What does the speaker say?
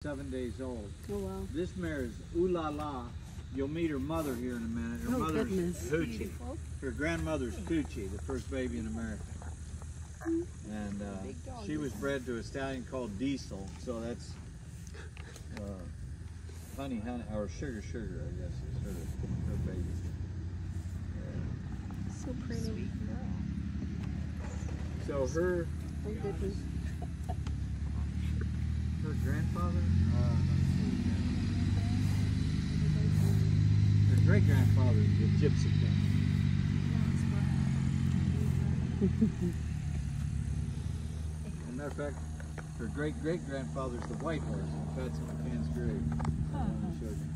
7 days old. Oh wow. This mare is Ooh La La. You'll meet her mother here in a minute. Her mother's Hoochie. Her grandmother's Coochie, the first baby in America. And she was bred to a stallion called Diesel, so that's honey, or sugar, I guess is her baby. Yeah. So pretty. Sweet girl. So her grandfather, her great grandfather is the Gypsy King. As a matter of fact, her great grandfather's the White Horse in Patsy McCann's grave. I showed you.